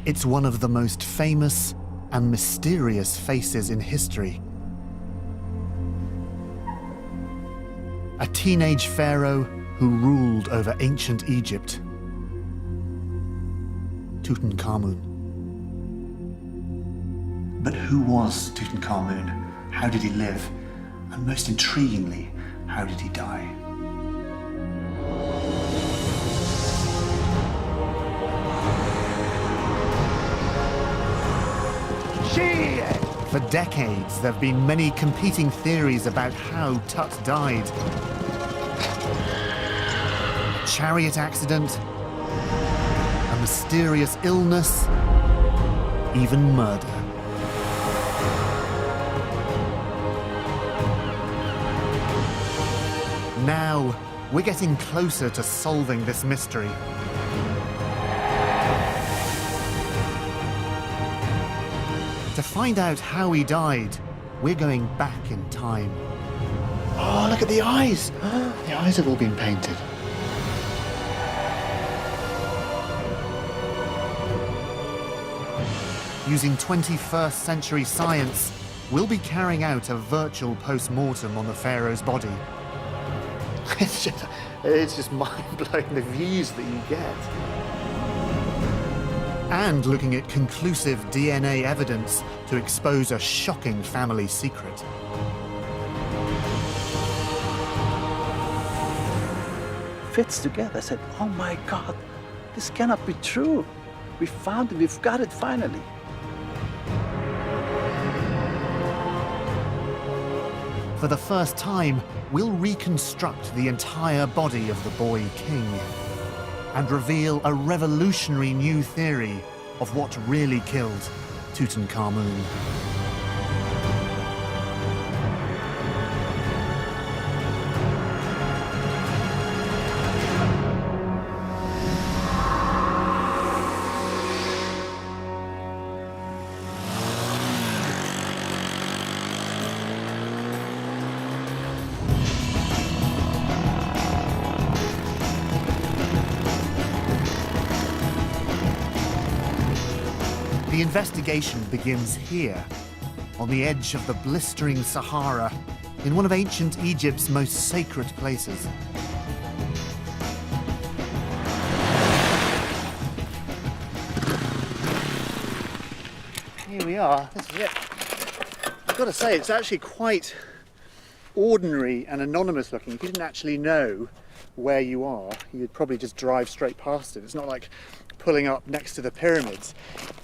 It's one of the most famous and mysterious faces in history. A teenage pharaoh who ruled over ancient Egypt. Tutankhamun. But who was Tutankhamun? How did he live? And most intriguingly, how did he die? For decades, there have been many competing theories about how Tut died. A chariot accident, a mysterious illness, even murder. Now, we're getting closer to solving this mystery. To find out how he died, we're going back in time. Oh, look at the eyes! The eyes have all been painted. Using 21st century science, we'll be carrying out a virtual post-mortem on the pharaoh's body. It's just mind-blowing, the views that you get. And looking at conclusive DNA evidence to expose a shocking family secret. Fits together. I said, oh my God, this cannot be true. We found it, we've got it finally. For the first time, we'll reconstruct the entire body of the boy king and reveal a revolutionary new theory of what really killed Tutankhamun. The investigation begins here, on the edge of the blistering Sahara, in one of ancient Egypt's most sacred places. Here we are, this is it. I've got to say, it's actually quite ordinary and anonymous looking. If you didn't actually know where you are, you'd probably just drive straight past it. It's not like pulling up next to the pyramids.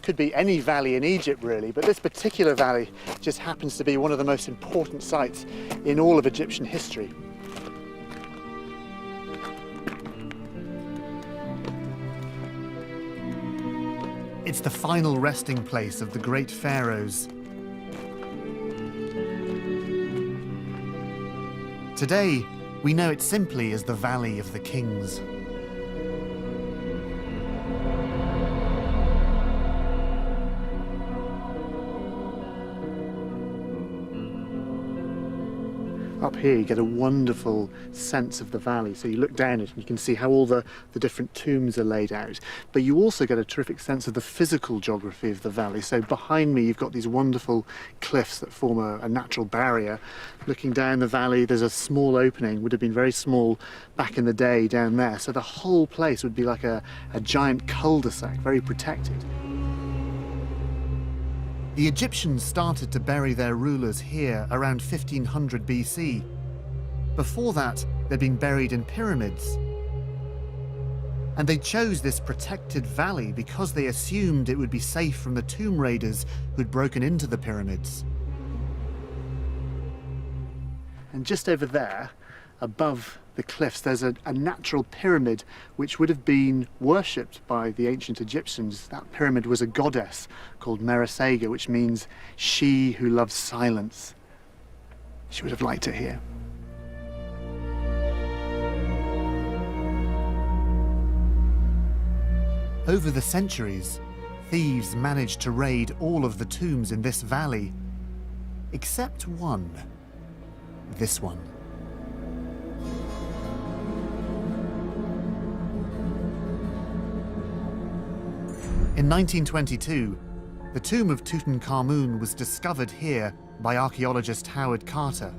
Could be any valley in Egypt really, but this particular valley just happens to be one of the most important sites in all of Egyptian history. It's the final resting place of the great pharaohs. Today, we know it simply as the Valley of the Kings. Up here you get a wonderful sense of the valley, so you look down it and you can see how all the different tombs are laid out, but you also get a terrific sense of the physical geography of the valley. So behind me you've got these wonderful cliffs that form a natural barrier. Looking down the valley there's a small opening, would have been very small back in the day down there, so the whole place would be like a giant cul-de-sac, very protected. The Egyptians started to bury their rulers here around 1500 BC. Before that, they'd been buried in pyramids. And they chose this protected valley because they assumed it would be safe from the tomb raiders who'd broken into the pyramids. And just over there, above the cliffs, there's a natural pyramid which would have been worshipped by the ancient Egyptians. That pyramid was a goddess called Meresega, which means she who loves silence. She would have liked it here. Over the centuries, thieves managed to raid all of the tombs in this valley, except one, this one. In 1922, the tomb of Tutankhamun was discovered here by archaeologist Howard Carter.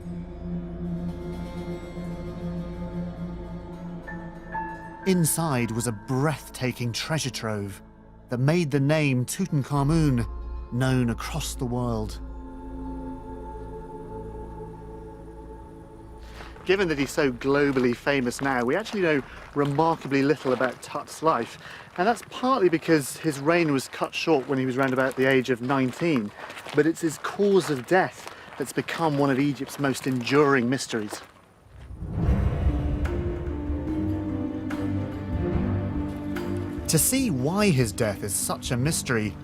Inside was a breathtaking treasure trove that made the name Tutankhamun known across the world. Given that he's so globally famous now, we actually know remarkably little about Tut's life. And that's partly because his reign was cut short when he was around about the age of 19. But it's his cause of death that's become one of Egypt's most enduring mysteries. To see why his death is such a mystery,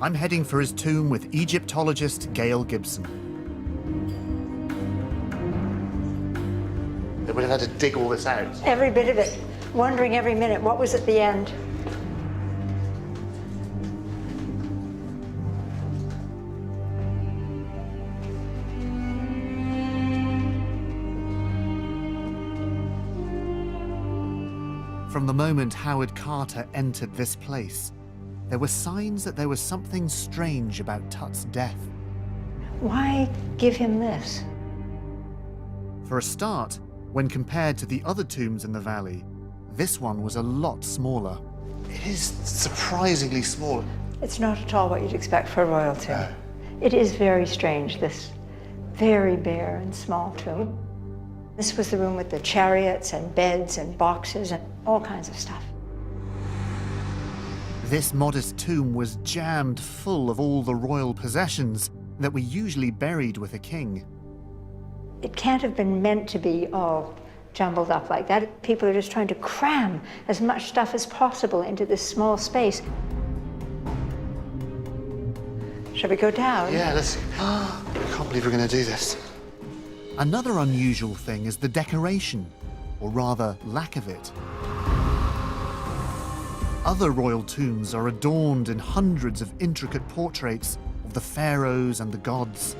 I'm heading for his tomb with Egyptologist Gail Gibson. They would have had to dig all this out. Every bit of it, wondering every minute what was at the end. From the moment Howard Carter entered this place, there were signs that there was something strange about Tut's death. Why give him this? For a start, when compared to the other tombs in the valley, this one was a lot smaller. It is surprisingly small. It's not at all what you'd expect for a royal tomb. It is very strange, this very bare and small tomb. This was the room with the chariots and beds and boxes and all kinds of stuff. This modest tomb was jammed full of all the royal possessions that were usually buried with a king. It can't have been meant to be all jumbled up like that. People are just trying to cram as much stuff as possible into this small space. Shall we go down? Yeah, let's... I can't believe we're going to do this. Another unusual thing is the decoration, or rather, lack of it. Other royal tombs are adorned in hundreds of intricate portraits of the pharaohs and the gods.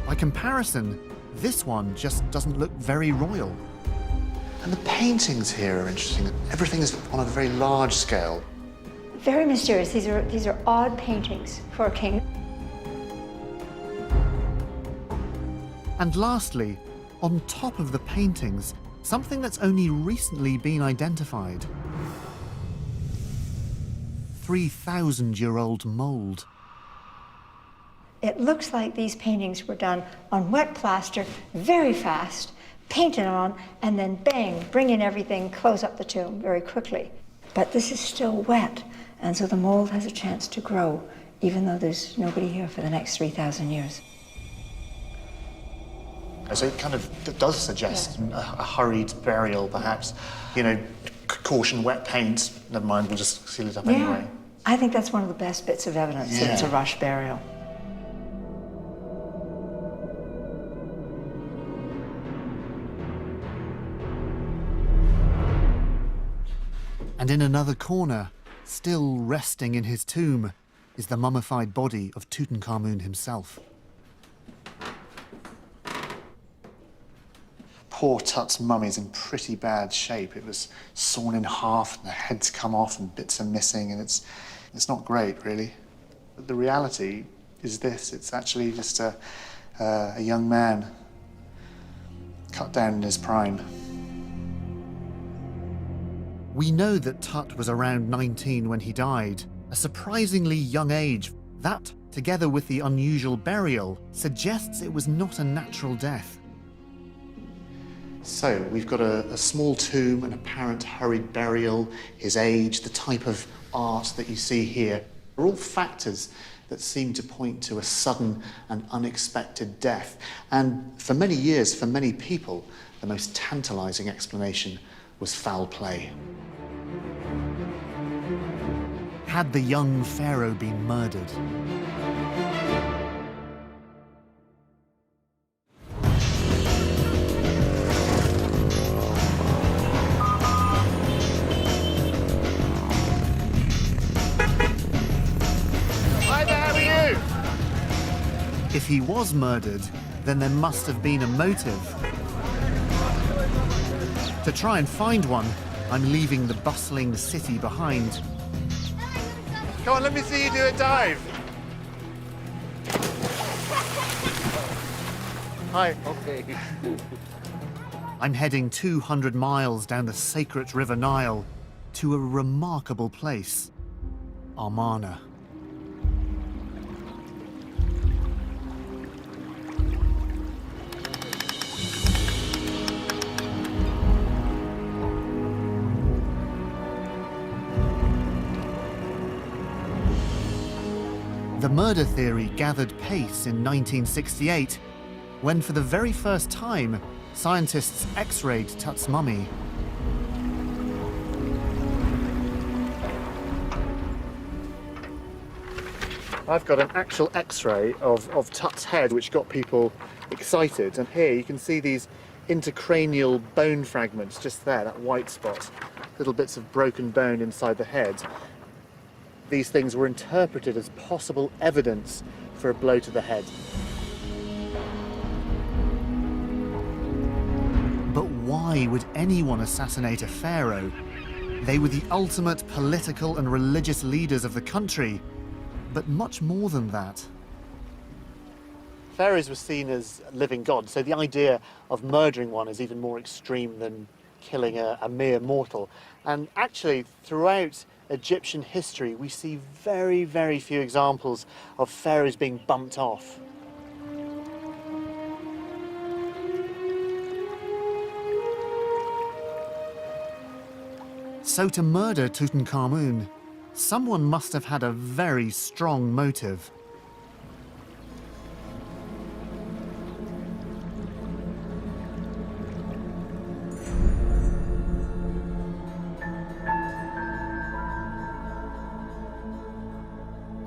By comparison, this one just doesn't look very royal. And the paintings here are interesting. Everything is on a very large scale. Very mysterious. These are odd paintings for a king. And lastly, on top of the paintings, something that's only recently been identified. 3,000-year-old mold. It looks like these paintings were done on wet plaster, very fast, painted on, and then bang, bring in everything, close up the tomb very quickly. But this is still wet, and so the mold has a chance to grow, even though there's nobody here for the next 3,000 years. So it kind of does suggest a hurried burial, perhaps. You know, caution, wet paint, never mind, we'll just seal it up anyway. I think that's one of the best bits of evidence that it's a rush burial. And in another corner, still resting in his tomb, is the mummified body of Tutankhamun himself. Poor Tut's mummy's in pretty bad shape. It was sawn in half, and the head's come off, and bits are missing, and it's not great, really. But the reality is this: it's actually just a young man cut down in his prime. We know that Tut was around 19 when he died, a surprisingly young age. That, together with the unusual burial, suggests it was not a natural death. So we've got a small tomb, an apparent hurried burial, his age, the type of art that you see here are all factors that seem to point to a sudden and unexpected death. And for many years, for many people, the most tantalizing explanation was foul play. Had the young pharaoh been murdered? If he was murdered, then there must have been a motive. To try and find one, I'm leaving the bustling city behind. Come on, let me see you do a dive. Hi. Okay. I'm heading 200 miles down the sacred River Nile to a remarkable place, Amarna. The murder theory gathered pace in 1968, when for the very first time, scientists X-rayed Tut's mummy. I've got an actual X-ray of Tut's head, which got people excited. And here you can see these intercranial bone fragments just there, that white spot, little bits of broken bone inside the head. These things were interpreted as possible evidence for a blow to the head. But why would anyone assassinate a pharaoh? They were the ultimate political and religious leaders of the country, but much more than that. Pharaohs were seen as living gods, so the idea of murdering one is even more extreme than killing a mere mortal. And actually, throughout Egyptian history, we see very, very few examples of pharaohs being bumped off. So to murder Tutankhamun, someone must have had a very strong motive.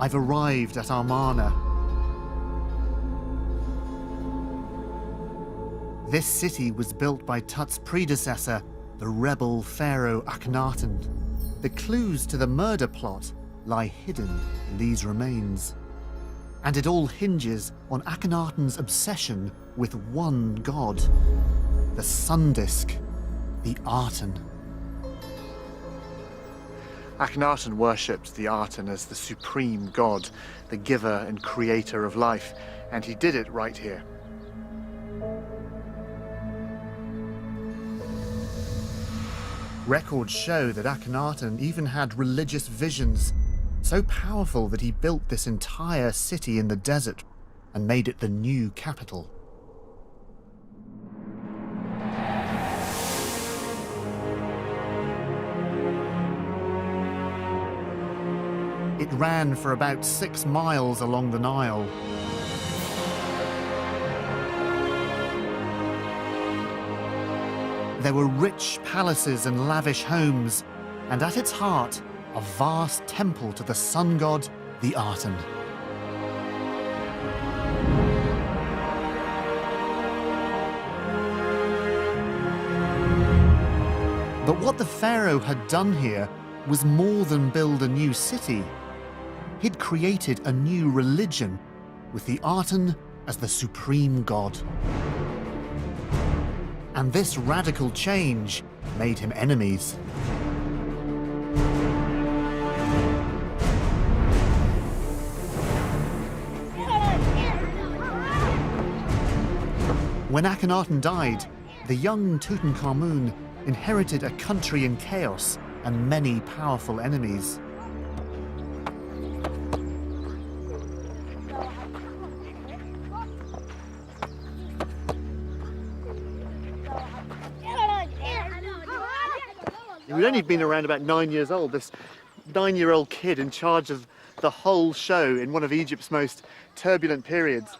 I've arrived at Amarna. This city was built by Tut's predecessor, the rebel pharaoh Akhenaten. The clues to the murder plot lie hidden in these remains. And it all hinges on Akhenaten's obsession with one god, the sun disk, the Aten. Akhenaten worshipped the Aten as the supreme god, the giver and creator of life, and he did it right here. Records show that Akhenaten even had religious visions, so powerful that he built this entire city in the desert and made it the new capital. It ran for about 6 miles along the Nile. There were rich palaces and lavish homes, and at its heart, a vast temple to the sun god, the Aten. But what the pharaoh had done here was more than build a new city. He'd created a new religion, with the Aten as the supreme god. And this radical change made him enemies. When Akhenaten died, the young Tutankhamun inherited a country in chaos and many powerful enemies. We'd only been around about 9 years old, this 9-year-old kid in charge of the whole show in one of Egypt's most turbulent periods.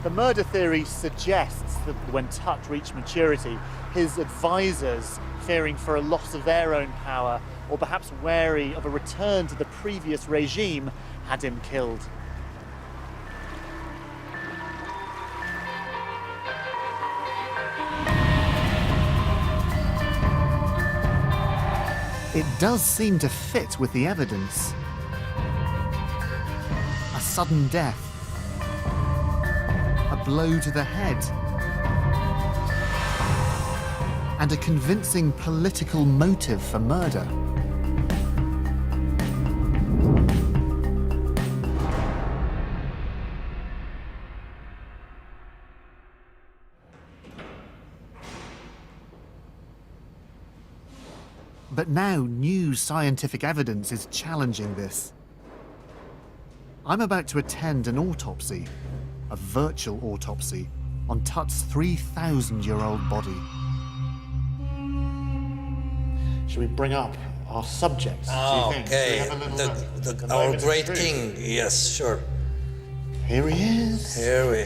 The murder theory suggests that when Tut reached maturity, his advisors, fearing for a loss of their own power, or perhaps wary of a return to the previous regime, had him killed. It does seem to fit with the evidence. A sudden death, a blow to the head, and a convincing political motive for murder. But now new scientific evidence is challenging this. I'm about to attend an autopsy, a virtual autopsy, on Tut's 3,000-year-old body. Shall we bring up our subjects? Oh, do you think? okay. Shall we have a little look? Our great king. Yes, sure. Here he is. Here we.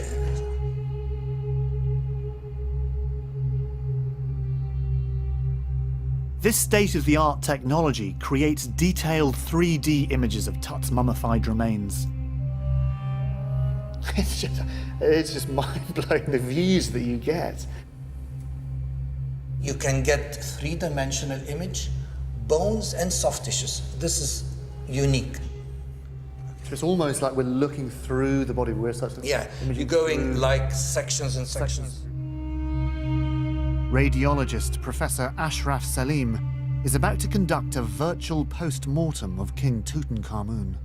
This state-of-the-art technology creates detailed 3D images of Tut's mummified remains. It's just mind-blowing, the views that you get. You can get three-dimensional image, bones and soft tissues. This is unique. So it's almost like we're looking through the body. We're such Yeah, you're going like sections and sections. Radiologist Professor Ashraf Salim is about to conduct a virtual post-mortem of King Tutankhamun.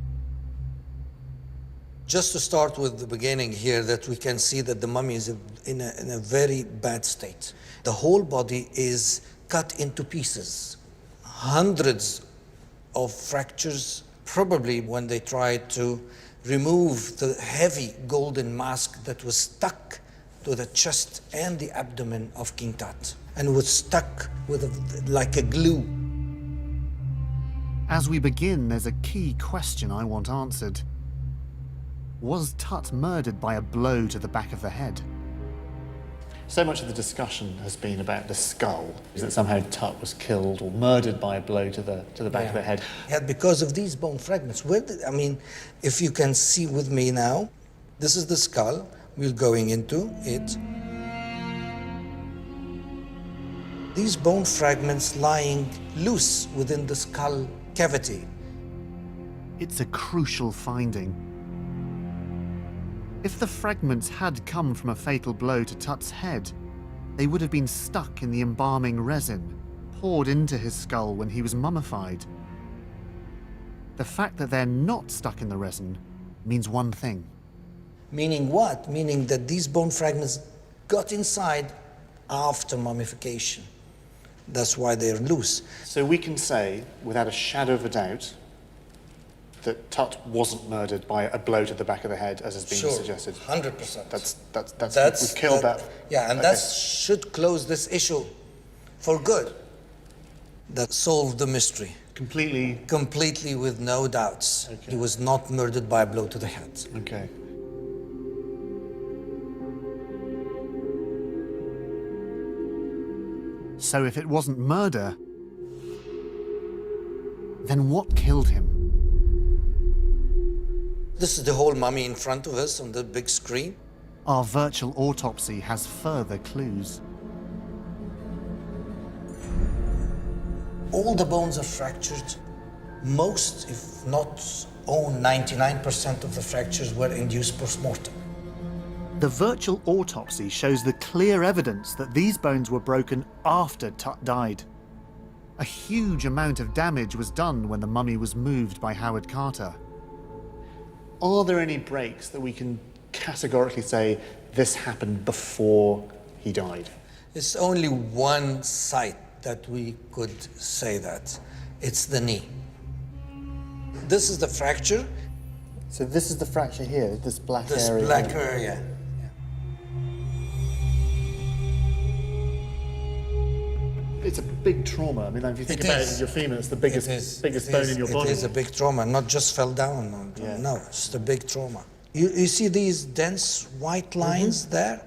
Just to start with the beginning here, that we can see that the mummy is in a very bad state. The whole body is cut into pieces. Hundreds of fractures, probably when they tried to remove the heavy golden mask that was stuck to the chest and the abdomen of King Tut, and was stuck with like a glue. As we begin, there's a key question I want answered. Was Tut murdered by a blow to the back of the head? So much of the discussion has been about the skull, is that somehow Tut was killed or murdered by a blow to the back of the head. Yeah, because of these bone fragments. I mean, if you can see with me now, this is the skull. We're going into it. These bone fragments lying loose within the skull cavity. It's a crucial finding. If the fragments had come from a fatal blow to Tut's head, they would have been stuck in the embalming resin, poured into his skull when he was mummified. The fact that they're not stuck in the resin means one thing. Meaning what? Meaning that these bone fragments got inside after mummification. That's why they're loose. So we can say, without a shadow of a doubt, that Tut wasn't murdered by a blow to the back of the head, as has been suggested. 100%. That's we've killed that. Yeah, and okay. that should close this issue for good. That solved the mystery. Completely? Completely, with no doubts. Okay. He was not murdered by a blow to the head. Okay. So if it wasn't murder, then what killed him? This is the whole mummy in front of us on the big screen. Our virtual autopsy has further clues. All the bones are fractured. Most, if not all, 99% of the fractures were induced post-mortem. The virtual autopsy shows the clear evidence that these bones were broken after Tut died. A huge amount of damage was done when the mummy was moved by Howard Carter. Are there any breaks that we can categorically say this happened before he died? It's only one site that we could say that. It's the knee. This is the fracture. So this is the fracture here, this black This area. black area. It's a big trauma. I mean, if you think about it in your femur, it's the biggest bone in your body. It is a big trauma, not just fell down. Yeah. No, it's a big trauma. You see these dense white lines there?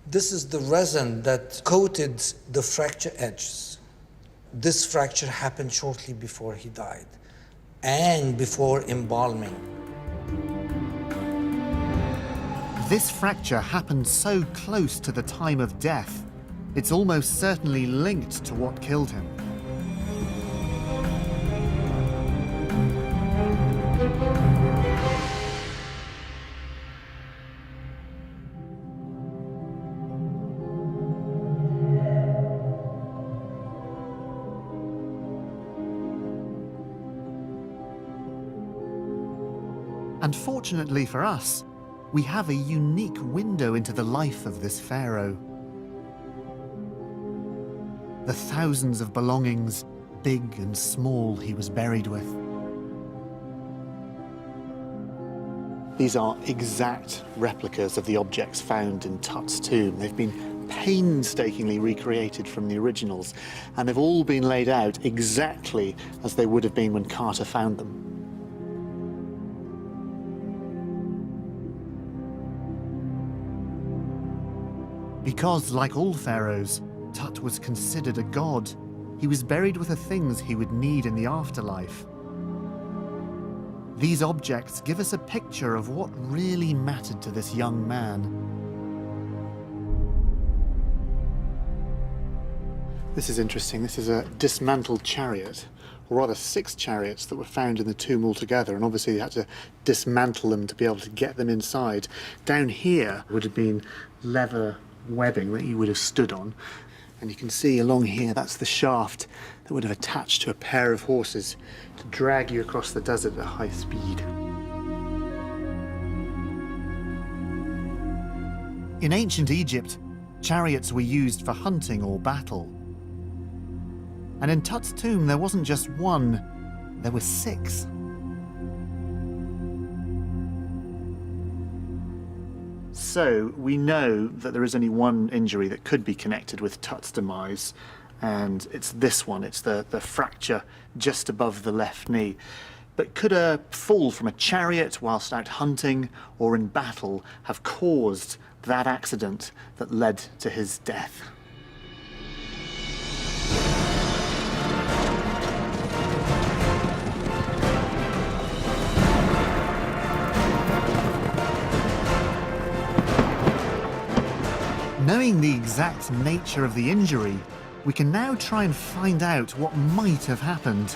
This is the resin that coated the fracture edges. This fracture happened shortly before he died and before embalming. This fracture happened so close to the time of death, it's almost certainly linked to what killed him. And fortunately for us, we have a unique window into the life of this pharaoh. The thousands of belongings, big and small, he was buried with. These are exact replicas of the objects found in Tut's tomb. They've been painstakingly recreated from the originals, and they've all been laid out exactly as they would have been when Carter found them. Because, like all pharaohs, Tut was considered a god. He was buried with the things he would need in the afterlife. These objects give us a picture of what really mattered to this young man. This is interesting. This is a dismantled chariot, or rather 6 chariots that were found in the tomb altogether, and obviously you had to dismantle them to be able to get them inside. Down here would have been leather webbing that you would have stood on, and you can see along here that's the shaft that would have attached to a pair of horses to drag you across the desert at high speed. In ancient Egypt, chariots were used for hunting or battle. And in Tut's tomb, there wasn't just one, there were 6. So we know that there is only one injury that could be connected with Tut's demise, and it's this one. It's the fracture just above the left knee. But could a fall from a chariot whilst out hunting or in battle have caused that accident that led to his death? Knowing the exact nature of the injury, we can now try and find out what might have happened.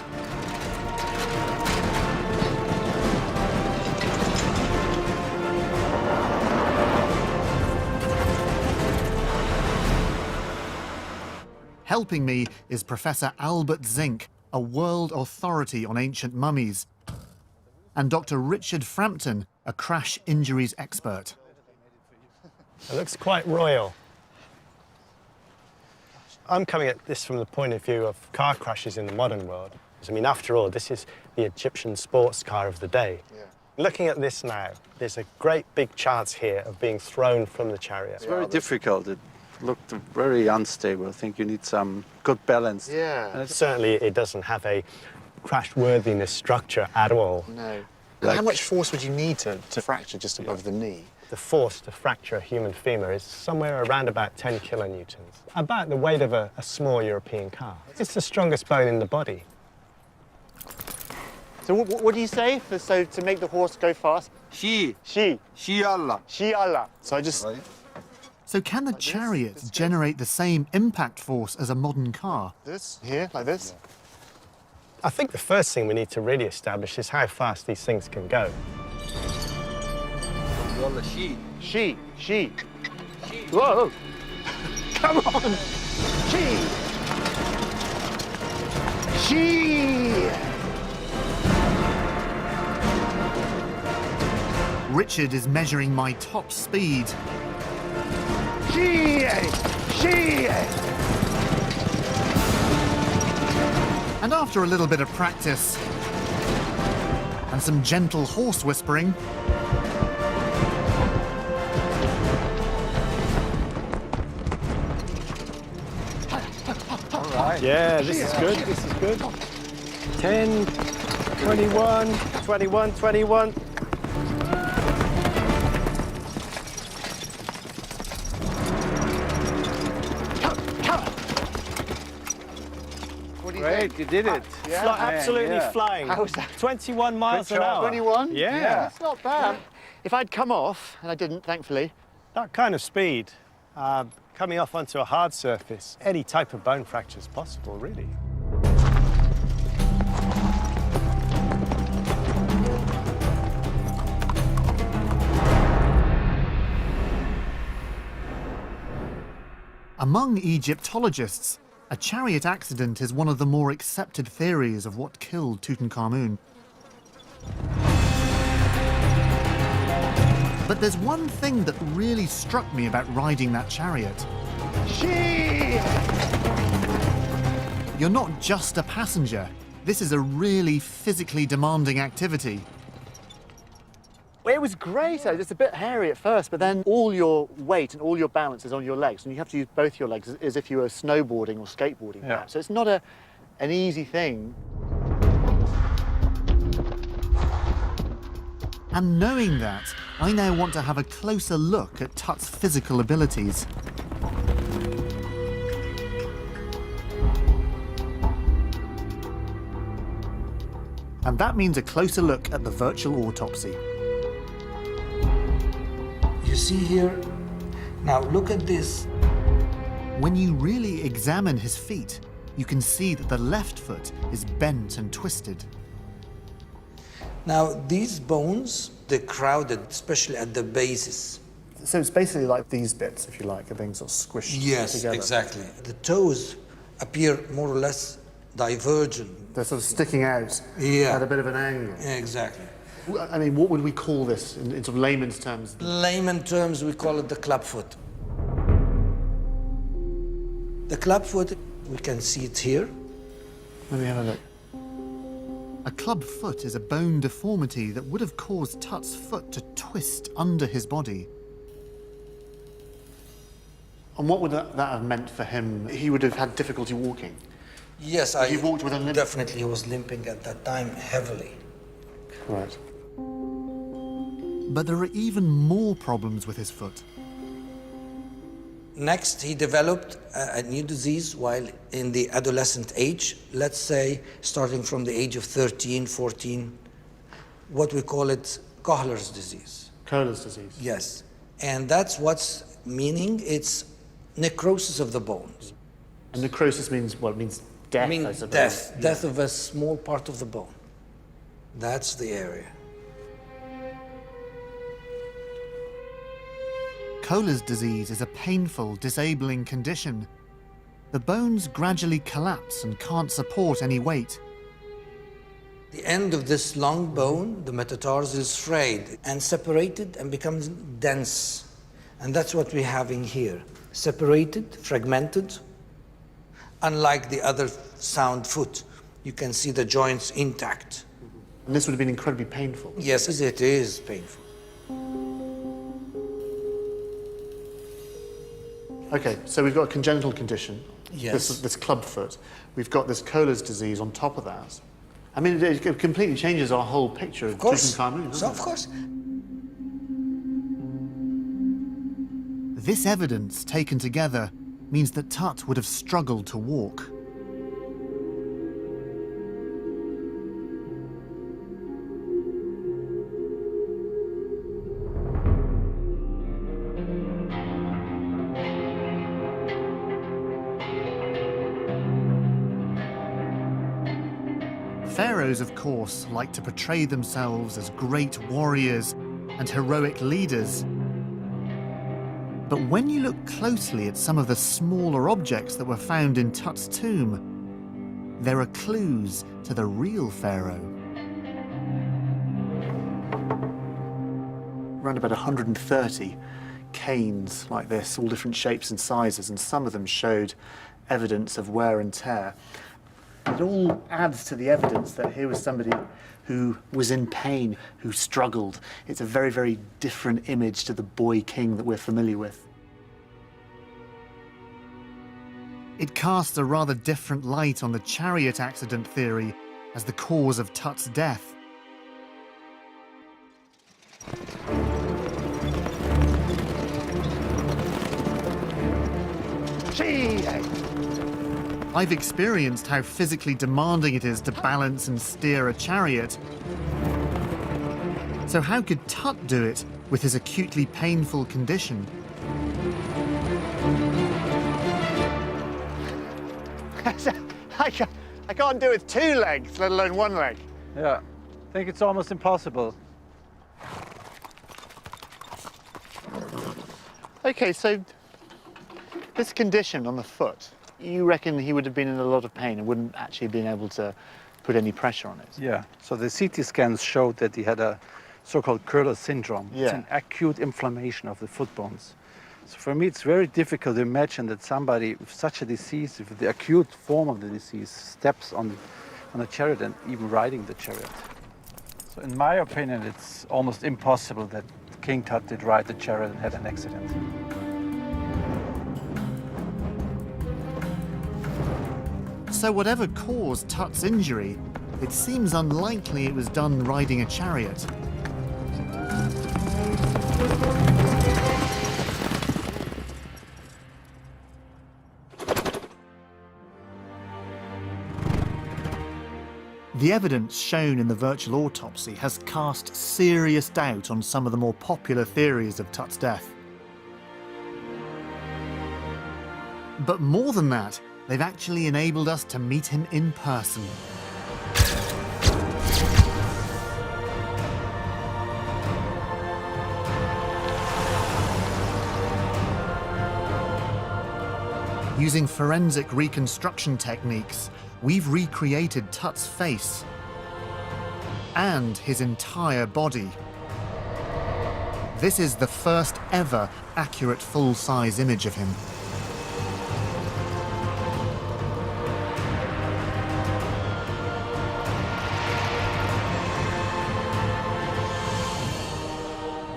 Helping me is Professor Albert Zink, a world authority on ancient mummies, and Dr. Richard Frampton, a crash injuries expert. It looks quite royal. I'm coming at this from the point of view of car crashes in the modern world. I mean, after all, this is the Egyptian sports car of the day. Yeah. Looking at this now, there's a great big chance here of being thrown from the chariot. It's very difficult. It looked very unstable. I think you need some good balance. Yeah. And certainly it doesn't have a crash-worthiness structure at all. No. Like, how much force would you need to fracture just above the knee? The force to fracture a human femur is somewhere around about 10 kilonewtons, about the weight of a small European car. It's the strongest bone in the body. So what do you say so to make the horse go fast? She Allah. Shi Allah. So I just... So can the chariot generate the same impact force as a modern car? This? Here, like this? I think the first thing we need to really establish is how fast these things can go. She. Whoa! Come on! She! Richard is measuring my top speed. She! And after a little bit of practice and some gentle horse whispering, Yeah, this is good, this is good. 10, 21, 21, 21. great, you did it. Absolutely flying. How was that? 21 miles an hour. 21? Yeah. That's not bad. If I'd come off, and I didn't, thankfully. That kind of speed, coming off onto a hard surface, any type of bone fracture is possible, really. Among Egyptologists, a chariot accident is one of the more accepted theories of what killed Tutankhamun. But there's one thing that really struck me about riding that chariot. You're not just a passenger. This is a really physically demanding activity. It was great. It's a bit hairy at first, but then all your weight and all your balance is on your legs, and you have to use both your legs as if you were snowboarding or skateboarding. Yeah. So it's not an easy thing. And knowing that, I now want to have a closer look at Tut's physical abilities. And that means a closer look at the virtual autopsy. You see here, now look at this. When you really examine his feet, you can see that the left foot is bent and twisted. Now, these bones, they're crowded, especially at the bases. So it's basically like these bits, if you like, are being sort of squished together. Exactly. The toes appear more or less divergent. They're sort of sticking out Yeah. at a bit of an angle. Exactly. I mean, what would we call this in sort of layman's terms? Layman terms, we call it the clubfoot. The clubfoot, we can see it here. Let me have a look. A club foot is a bone deformity that would have caused Tut's foot to twist under his body. And what would that have meant for him? He would have had difficulty walking. Yes, He walked with a limp. definitely he was limping at that time heavily. Right. But there are even more problems with his foot. Next, he developed a new disease while in the adolescent age, let's say starting from the age of 13, 14, what we call it Kohler's disease. Kohler's disease. Yes, and that's what's meaning, it's necrosis of the bones. And necrosis means, well, it means death, I I mean, suppose. death of a small part of the bone. That's the area. Kohler's disease is a painful, disabling condition. The bones gradually collapse and can't support any weight. The end of this long bone, the metatarsal, is frayed and separated and becomes dense. And that's what we're having here. Separated, fragmented. Unlike the other sound foot, you can see the joints intact. And this would have been incredibly painful. Yes, it is painful. Okay, so we've got a congenital condition, Yes. this club foot. We've got this Kohler's disease on top of that. I mean, it completely changes our whole picture of Tutankhamun, doesn't Of course. This evidence, taken together, means that Tut would have struggled to walk. Pharaohs, of course, like to portray themselves as great warriors and heroic leaders. But when you look closely at some of the smaller objects that were found in Tut's tomb, there are clues to the real pharaoh. Around about 130 canes like this, all different shapes and sizes, and some of them showed evidence of wear and tear. It all adds to the evidence that here was somebody who was in pain, who struggled. It's a very, very different image to the boy king that we're familiar with. It casts a rather different light on the chariot accident theory as the cause of Tut's death. I've experienced how physically demanding it is to balance and steer a chariot. So how could Tut do it with his acutely painful condition? I can't do it with two legs, let alone one leg. Yeah, I think it's almost impossible. Okay, so this condition on the foot, you reckon he would have been in a lot of pain and wouldn't actually have been able to put any pressure on it? Yeah, so the CT scans showed that he had a so-called curler syndrome. It's Yeah. an acute inflammation of the foot bones. So for me, it's very difficult to imagine that somebody with such a disease, with the acute form of the disease, steps on a chariot and even riding the chariot. So in my opinion, it's almost impossible that King Tut did ride the chariot and had an accident. So whatever caused Tut's injury, it seems unlikely it was done riding a chariot. The evidence shown in the virtual autopsy has cast serious doubt on some of the more popular theories of Tut's death. But more than that, they've actually enabled us to meet him in person. Using forensic reconstruction techniques, we've recreated Tut's face and his entire body. This is the first ever accurate full-size image of him.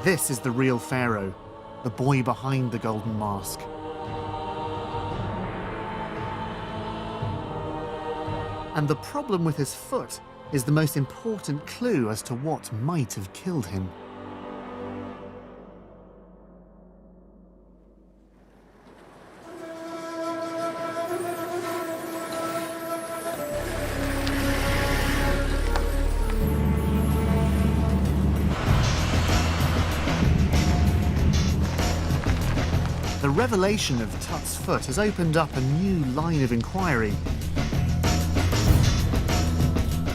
This is the real pharaoh, the boy behind the golden mask. And the problem with his foot is the most important clue as to what might have killed him. The revelation of Tut's foot has opened up a new line of inquiry.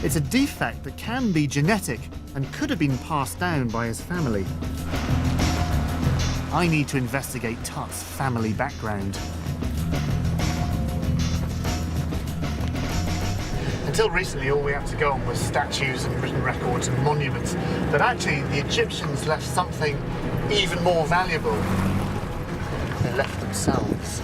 It's a defect that can be genetic and could have been passed down by his family. I need to investigate Tut's family background. Until recently, all we had to go on was statues and written records and monuments. But actually, the Egyptians left something even more valuable. They left themselves.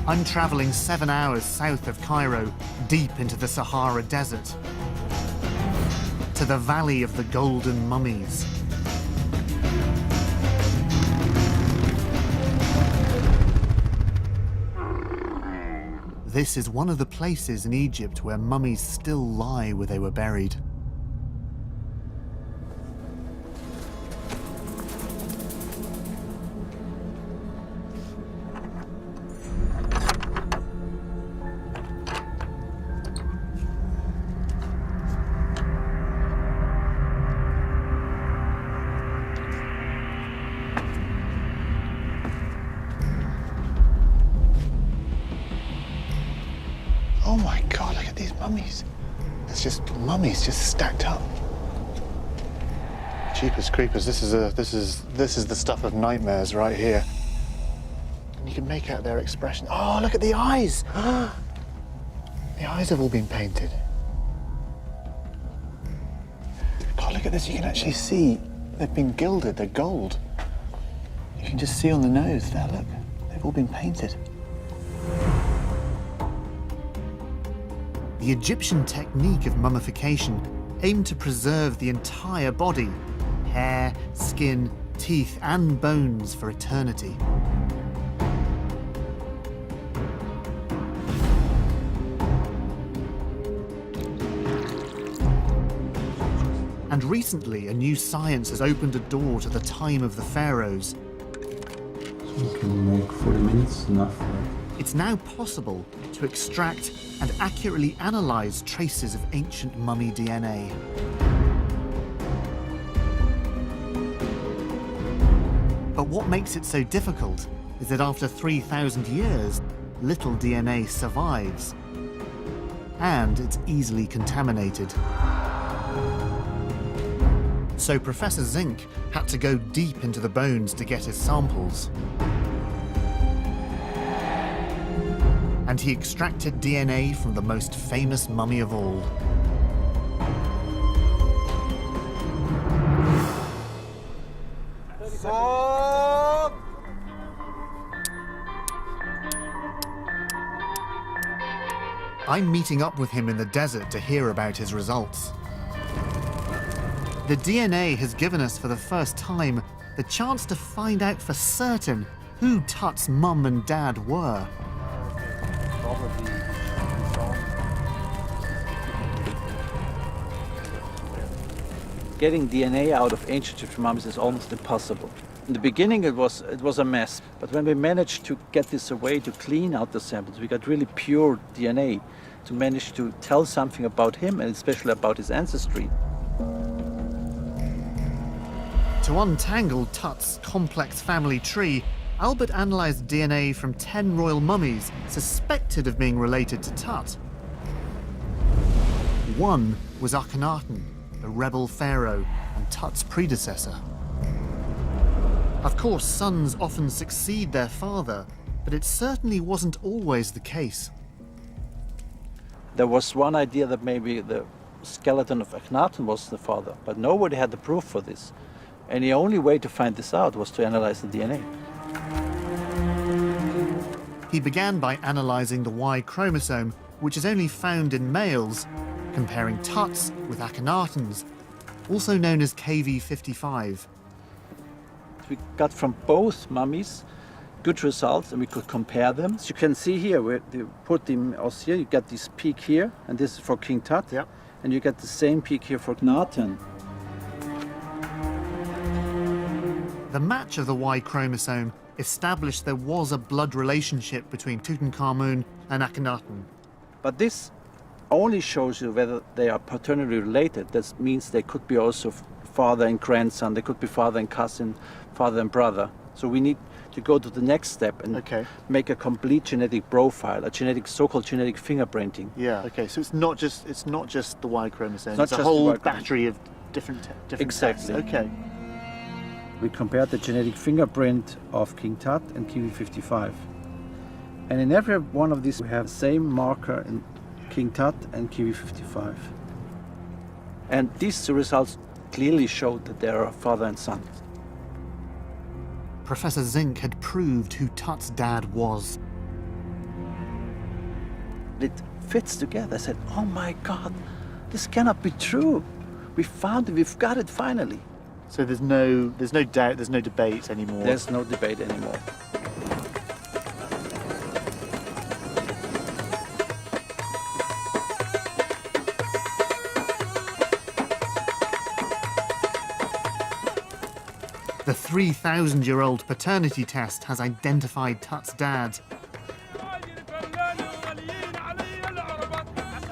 I'm travelling 7 hours south of Cairo, deep into the Sahara Desert, to the Valley of the Golden Mummies. This is one of the places in Egypt where mummies still lie where they were buried. Oh my God, look at these mummies. It's just mummies just stacked up. Jeepers creepers, this is the stuff of nightmares right here. And you can make out their expression. Oh, look at the eyes. The eyes have all been painted. God, look at this. You can actually see they've been gilded, they're gold. You can just see on the nose there, look. They've all been painted. The Egyptian technique of mummification aimed to preserve the entire body, hair, skin, teeth, and bones for eternity. And recently, a new science has opened a door to the time of the pharaohs. You can make 40 minutes enough. It's now possible to extract and accurately analyze traces of ancient mummy DNA. But what makes it so difficult is that after 3,000 years, little DNA survives, and it's easily contaminated. So Professor Zink had to go deep into the bones to get his samples. And he extracted DNA from the most famous mummy of all. صوب. I'm meeting up with him in the desert to hear about his results. The DNA has given us for the first time the chance to find out for certain who Tut's mum and dad were. Getting DNA out of ancient Egyptian mummies is almost impossible. In the beginning it was a mess, but when we managed to get this away, to clean out the samples, we got really pure DNA to manage to tell something about him and especially about his ancestry. To untangle Tut's complex family tree, Albert analysed DNA from 10 royal mummies suspected of being related to Tut. One was Akhenaten, the rebel pharaoh and Tut's predecessor. Of course, sons often succeed their father, but it certainly wasn't always the case. There was one idea that maybe the skeleton of Akhenaten was the father, but nobody had the proof for this. And the only way to find this out was to analyze the DNA. He began by analysing the Y chromosome, which is only found in males, comparing Tut's with Akhenaten's, also known as KV55. We got from both mummies good results and we could compare them. As you can see here, where they put them also here, you get this peak here, and this is for King Tut. Yeah. And you get the same peak here for Akhenaten. The match of the Y chromosome established there was a blood relationship between Tutankhamun and Akhenaten. But this only shows you whether they are paternally related. That means they could be also father and grandson, they could be father and cousin, father and brother. So we need to go to the next step and make a complete genetic profile, a so-called genetic fingerprinting. Yeah. Okay. So it's not just the Y chromosome. It's a whole battery of different exactly. tests. Okay. We compared the genetic fingerprint of King Tut and KV55. And in every one of these we have the same marker in King Tut and KV55. And these results clearly showed that they are father and son. Professor Zink had proved who Tut's dad was. It fits together. I said, oh my God, this cannot be true. We found it, we've got it finally. So there's no doubt, there's no debate anymore. There's no debate anymore. The 3,000-year-old paternity test has identified Tut's dad,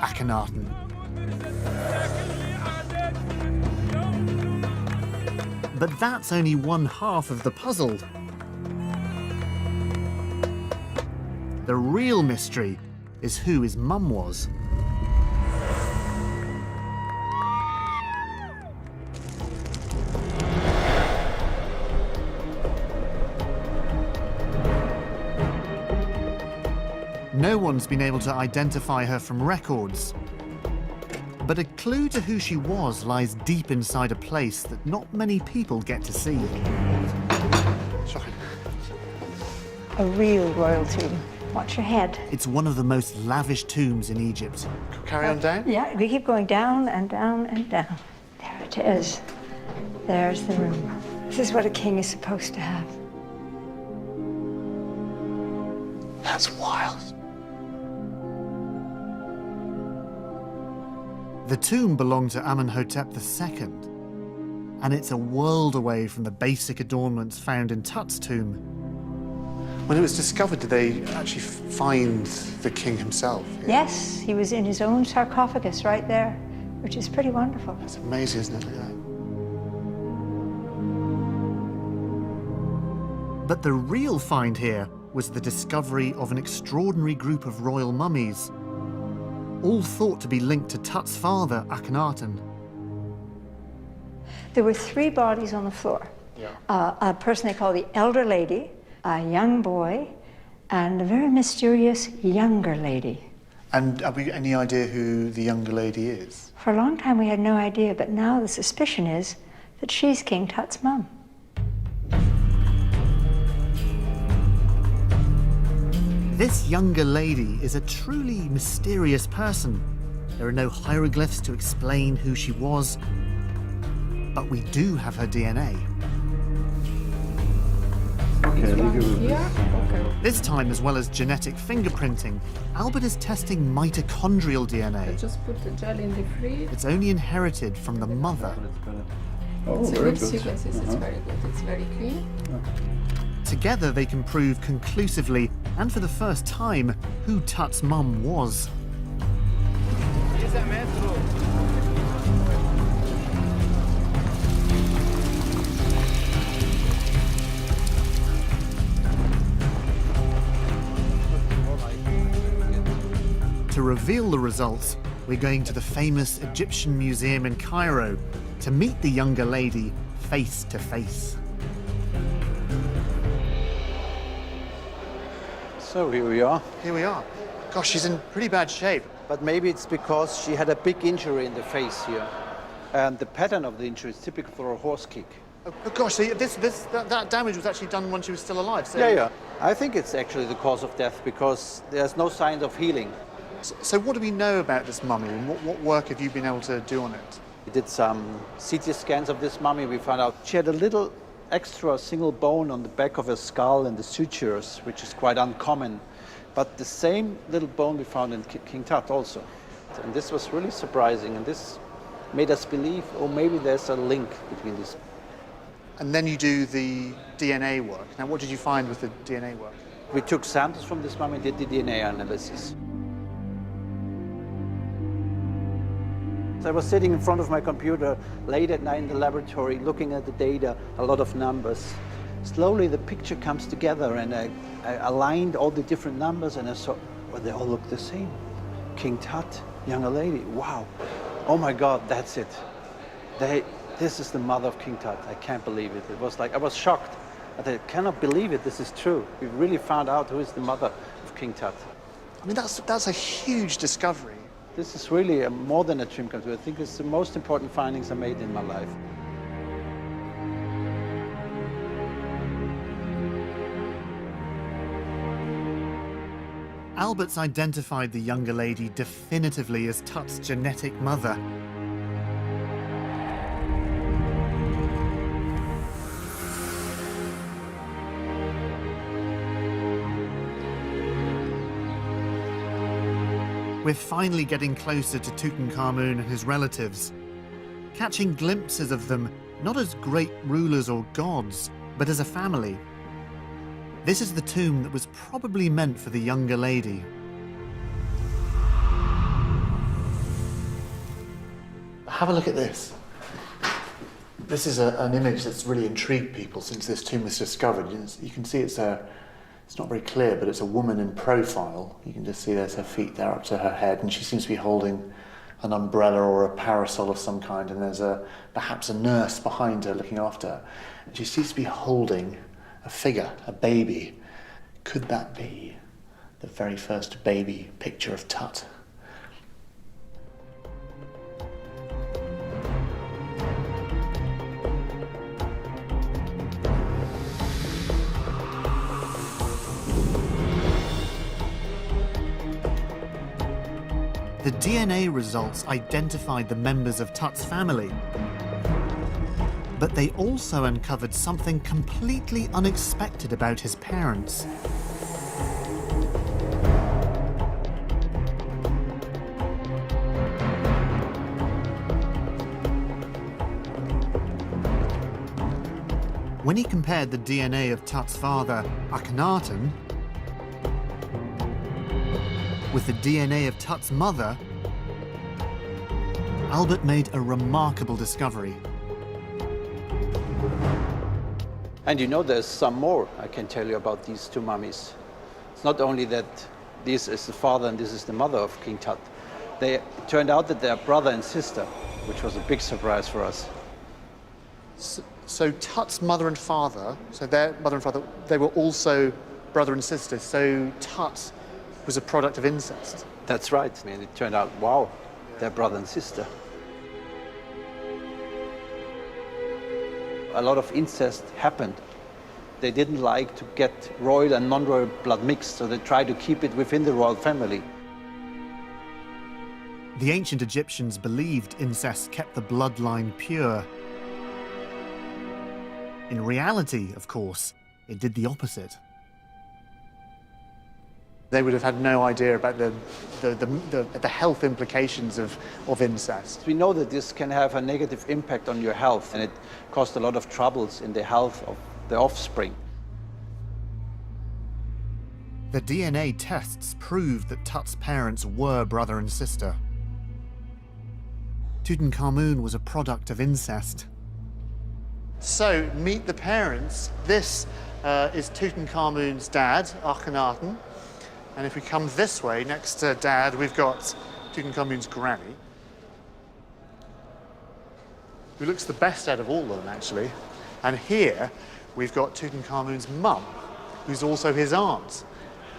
Akhenaten. But that's only one half of the puzzle. The real mystery is who his mum was. No one's been able to identify her from records. But a clue to who she was lies deep inside a place that not many people get to see. Sorry. A real royal tomb. Watch your head. It's one of the most lavish tombs in Egypt. Carry on down? Yeah, we keep going down and down and down. There it is. There's the room. This is what a king is supposed to have. That's wild. The tomb belonged to Amenhotep II, and it's a world away from the basic adornments found in Tut's tomb. When it was discovered, did they actually find the king himself? Yes, he was in his own sarcophagus right there, which is pretty wonderful. It's amazing, isn't it? Yeah. But the real find here was the discovery of an extraordinary group of royal mummies, all thought to be linked to Tut's father, Akhenaten. There were 3 bodies on the floor. Yeah. A person they call the elder lady, a young boy, and a very mysterious younger lady. And have we any idea who the younger lady is? For a long time we had no idea, but now the suspicion is that she's King Tut's mum. This younger lady is a truly mysterious person. There are no hieroglyphs to explain who she was, but we do have her DNA. Okay, leave you with Here? Okay. This time, as well as genetic fingerprinting, Albert is testing mitochondrial DNA. Just put the gel in the fridge. It's only inherited from the mother. Oh, It's a very good good. sequence. It's very good. It's very clean. Together, they can prove conclusively, and for the first time, who Tut's mum was. To reveal the results, we're going to the famous Egyptian Museum in Cairo to meet the younger lady face to face. So here we are. Here we are. Gosh, she's in pretty bad shape. But maybe it's because she had a big injury in the face here. And the pattern of the injury is typical for a horse kick. Oh gosh, so that damage was actually done when she was still alive. So, Yeah. I think it's actually the cause of death because there's no signs of healing. So what do we know about this mummy, and what work have you been able to do on it? We did some CT scans of this mummy. We found out she had a little extra single bone on the back of her skull and the sutures, which is quite uncommon. But the same little bone we found in King Tut also. And this was really surprising, and this made us believe, oh, maybe there's a link between these. And then you do the DNA work. Now, what did you find with the DNA work? We took samples from this mummy and did the DNA analysis. So I was sitting in front of my computer late at night in the laboratory, looking at the data, a lot of numbers. Slowly the picture comes together, and I aligned all the different numbers, and I saw, well, they all look the same. King Tut, younger lady, wow. Oh my God, that's it. This is the mother of King Tut. I can't believe it. It was like, I was shocked. I cannot believe it, this is true. We really found out who is the mother of King Tut. I mean, that's a huge discovery. This is really more than a dream come true. I think it's the most important findings I made in my life. Albert's identified the younger lady definitively as Tut's genetic mother. We're finally getting closer to Tutankhamun and his relatives, catching glimpses of them not as great rulers or gods, but as a family. This is the tomb that was probably meant for the younger lady. Have a look at this. This is an image that's really intrigued people since this tomb was discovered. You can see it's not very clear, but it's a woman in profile. You can just see there's her feet there up to her head, and she seems to be holding an umbrella or a parasol of some kind, and there's perhaps a nurse behind her looking after her. And she seems to be holding a figure, a baby. Could that be the very first baby picture of Tut? The DNA results identified the members of Tut's family, but they also uncovered something completely unexpected about his parents. When he compared the DNA of Tut's father, Akhenaten, with the DNA of Tut's mother, Albert made a remarkable discovery. And you know, there's some more I can tell you about these two mummies. It's not only that this is the father and this is the mother of King Tut. They turned out that they're brother and sister, which was a big surprise for us. So Tut's mother and father, so their mother and father, they were also brother and sister. So Tut was a product of incest. That's right. I mean, it turned out, wow, they're brother and sister. A lot of incest happened They didn't like to get royal and non-royal blood mixed, so they tried to keep it within the royal family. The ancient Egyptians believed incest kept the bloodline pure. In reality, of course, it did the opposite. They would have had no idea about the health implications of incest. We know that this can have a negative impact on your health, and it caused a lot of troubles in the health of the offspring. The DNA tests proved that Tut's parents were brother and sister. Tutankhamun was a product of incest. So, meet the parents. This is Tutankhamun's dad, Akhenaten. And if we come this way, next to Dad, we've got Tutankhamun's granny, who looks the best out of all of them, actually. And here, we've got Tutankhamun's mum, who's also his aunt,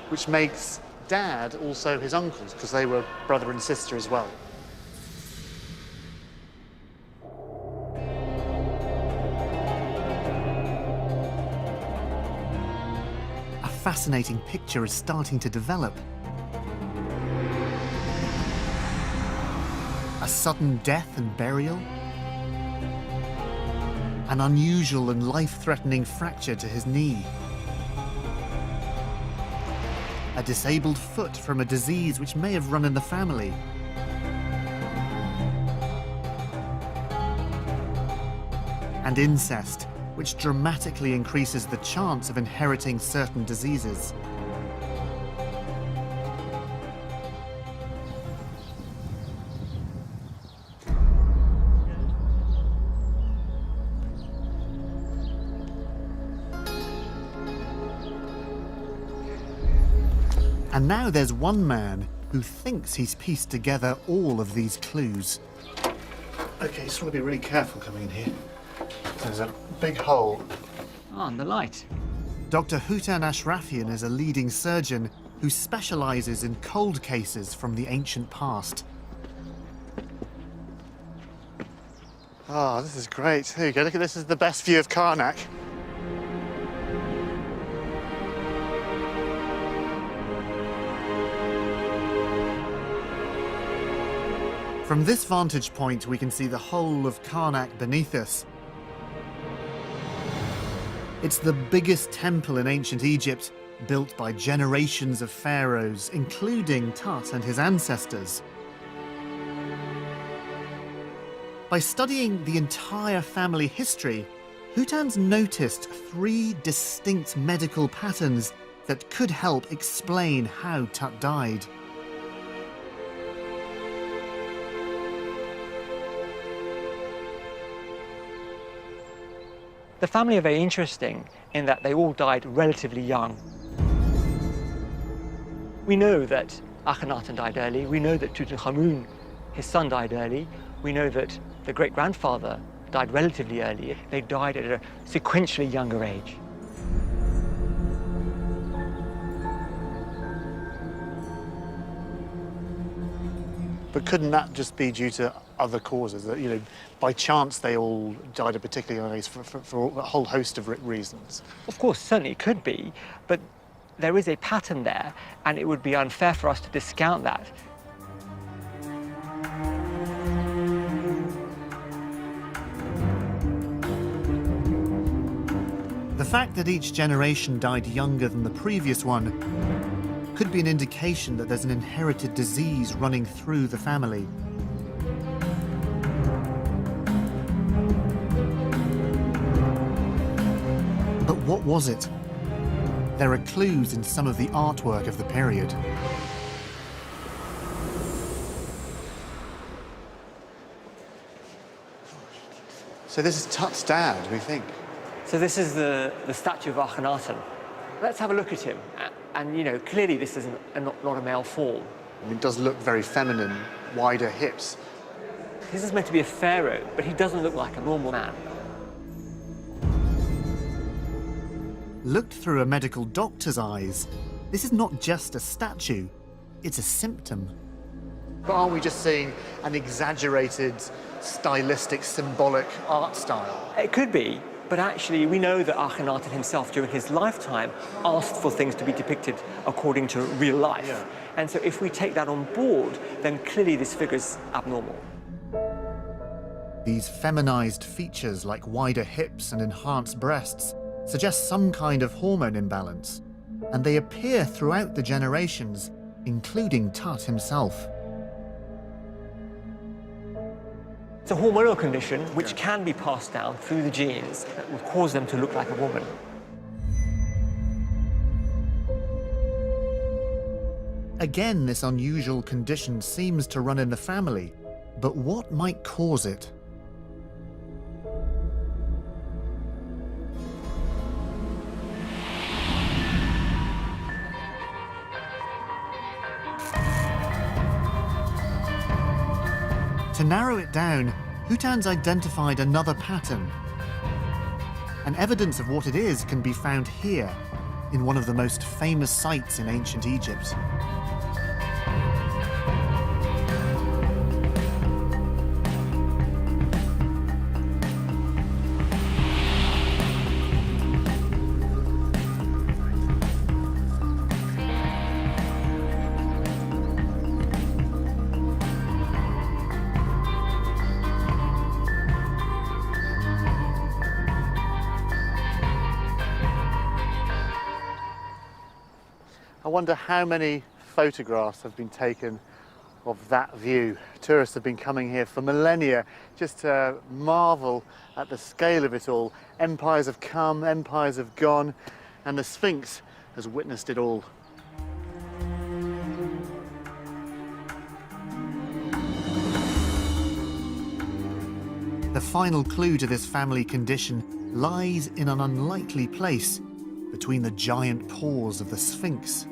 which makes Dad also his uncles, because they were brother and sister as well. A fascinating picture is starting to develop. A sudden death and burial. An unusual and life-threatening fracture to his knee. A disabled foot from a disease which may have run in the family. And incest, which dramatically increases the chance of inheriting certain diseases. And now there's one man who thinks he's pieced together all of these clues. Okay, just want to be really careful coming in here. There's a big hole. Oh, and the light. Dr. Hutan Ashrafian is a leading surgeon who specializes in cold cases from the ancient past. Oh, this is great. Here you go. Look at this. This is the best view of Karnak. From this vantage point, we can see the whole of Karnak beneath us. It's the biggest temple in ancient Egypt, built by generations of pharaohs, including Tut and his ancestors. By studying the entire family history, Hutan's noticed 3 distinct medical patterns that could help explain how Tut died. The family are very interesting in that they all died relatively young. We know that Akhenaten died early. We know that Tutankhamun, his son, died early. We know that the great-grandfather died relatively early. They died at a sequentially younger age. But couldn't that just be due to other causes? That, you know, by chance they all died at particularly young ages for a whole host of reasons? Of course, certainly it could be, but there is a pattern there, and it would be unfair for us to discount that. The fact that each generation died younger than the previous one could be an indication that there's an inherited disease running through the family. But what was it? There are clues in some of the artwork of the period. So this is Tut's dad, we think. So this is the statue of Akhenaten. Let's have a look at him. And, you know, clearly this is not a male form. I mean, it does look very feminine, wider hips. This is meant to be a pharaoh, but he doesn't look like a normal man. Looked through a medical doctor's eyes, this is not just a statue, it's a symptom. But aren't we just seeing an exaggerated, stylistic, symbolic art style? It could be, But actually, we know that Akhenaten himself, during his lifetime, asked for things to be depicted according to real life. Yeah. And so if we take that on board, then clearly this figure's abnormal. These feminized features like wider hips and enhanced breasts suggest some kind of hormone imbalance, and they appear throughout the generations, including Tut himself. It's a hormonal condition which can be passed down through the genes that will cause them to look like a woman. Again, this unusual condition seems to run in the family, but what might cause it? To narrow it down, Hutan's identified another pattern. And evidence of what it is can be found here, in one of the most famous sites in ancient Egypt. I wonder how many photographs have been taken of that view. Tourists have been coming here for millennia just to marvel at the scale of it all. Empires have come, empires have gone, and the Sphinx has witnessed it all. The final clue to this family condition lies in an unlikely place between the giant paws of the Sphinx.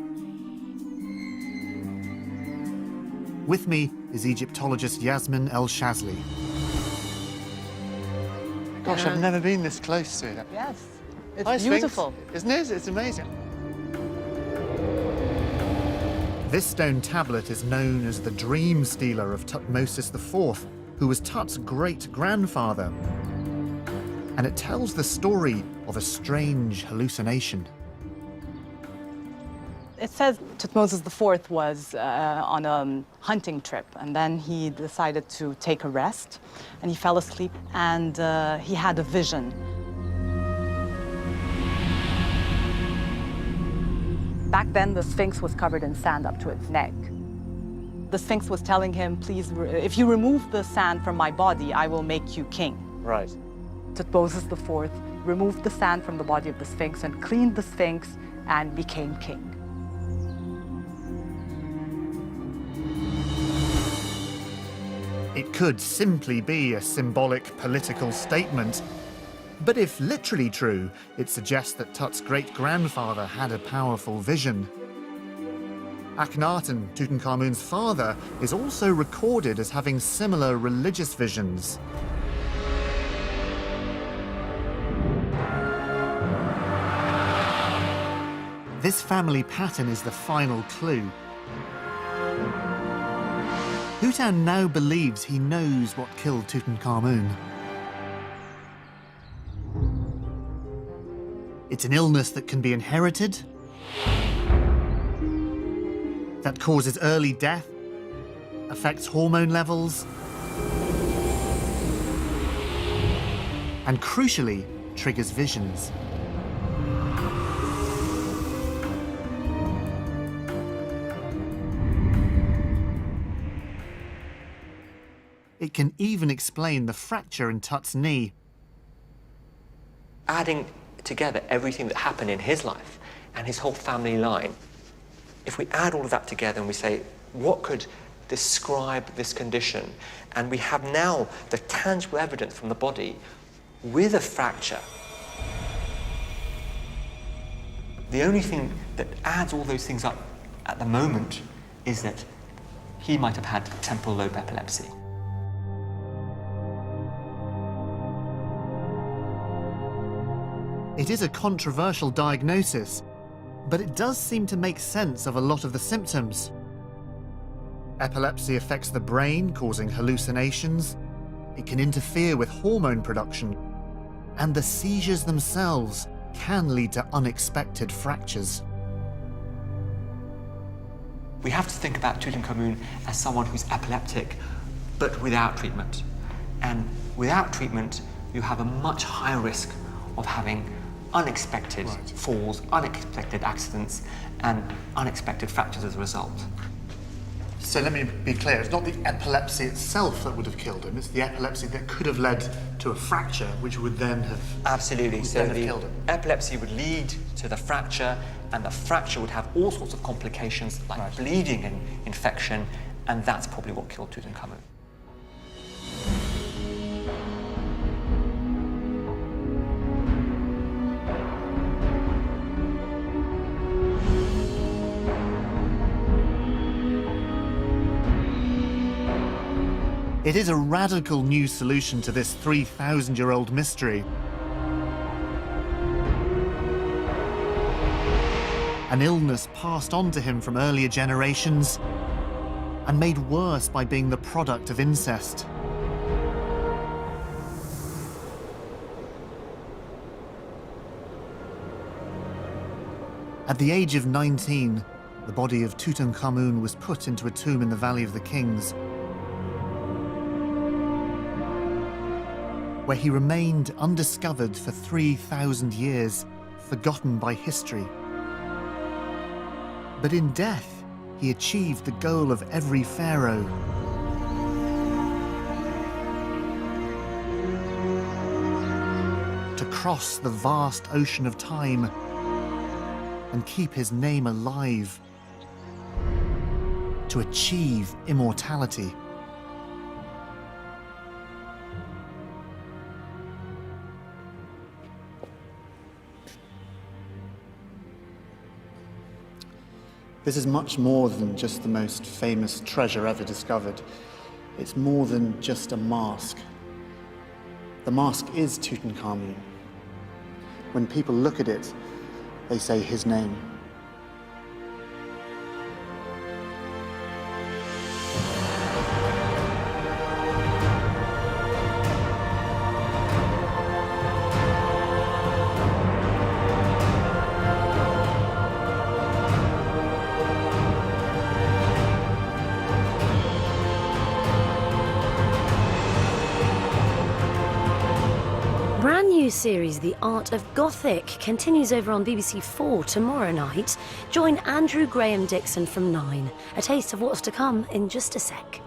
With me is Egyptologist Yasmin El-Shazli. Gosh, I've never been this close to it. Yes, it's Hi, beautiful. Sphinx. Isn't it? It's amazing. This stone tablet is known as the Dream Stealer of Tutmosis IV, who was Tut's great-grandfather. And it tells the story of a strange hallucination. It says Tutmosis IV was on a hunting trip, and then he decided to take a rest, and he fell asleep, and he had a vision. Back then, the Sphinx was covered in sand up to its neck. The Sphinx was telling him, please, if you remove the sand from my body, I will make you king. Right. Tutmosis IV removed the sand from the body of the Sphinx and cleaned the Sphinx and became king. It could simply be a symbolic political statement. But if literally true, it suggests that Tut's great-grandfather had a powerful vision. Akhenaten, Tutankhamun's father, is also recorded as having similar religious visions. This family pattern is the final clue. Hutan now believes he knows what killed Tutankhamun. It's an illness that can be inherited, that causes early death, affects hormone levels, and crucially, triggers visions. It can even explain the fracture in Tut's knee. Adding together everything that happened in his life and his whole family line, if we add all of that together and we say, what could describe this condition? And we have now the tangible evidence from the body with a fracture. The only thing that adds all those things up at the moment is that he might have had temporal lobe epilepsy. It is a controversial diagnosis, but it does seem to make sense of a lot of the symptoms. Epilepsy affects the brain, causing hallucinations. It can interfere with hormone production. And the seizures themselves can lead to unexpected fractures. We have to think about Tutankhamun as someone who's epileptic, but without treatment. And without treatment, you have a much higher risk of having unexpected falls, unexpected accidents, and unexpected fractures as a result. So let me be clear, it's not the epilepsy itself that would have killed him, it's the epilepsy that could have led to a fracture, which would then have... Absolutely. would So then have the killed him. epilepsy would lead to the fracture, and the fracture would have all sorts of complications like bleeding and infection, and that's probably what killed Tutankhamun. It is a radical new solution to this 3,000-year-old mystery. An illness passed on to him from earlier generations and made worse by being the product of incest. At the age of 19, the body of Tutankhamun was put into a tomb in the Valley of the Kings, where he remained undiscovered for 3,000 years, forgotten by history. But in death, he achieved the goal of every pharaoh. To cross the vast ocean of time and keep his name alive. To achieve immortality. This is much more than just the most famous treasure ever discovered. It's more than just a mask. The mask is Tutankhamun. When people look at it, they say his name. Brand new series The Art of Gothic continues over on BBC 4 tomorrow night. Join Andrew Graham Dixon from 9. A taste of what's to come in just a sec.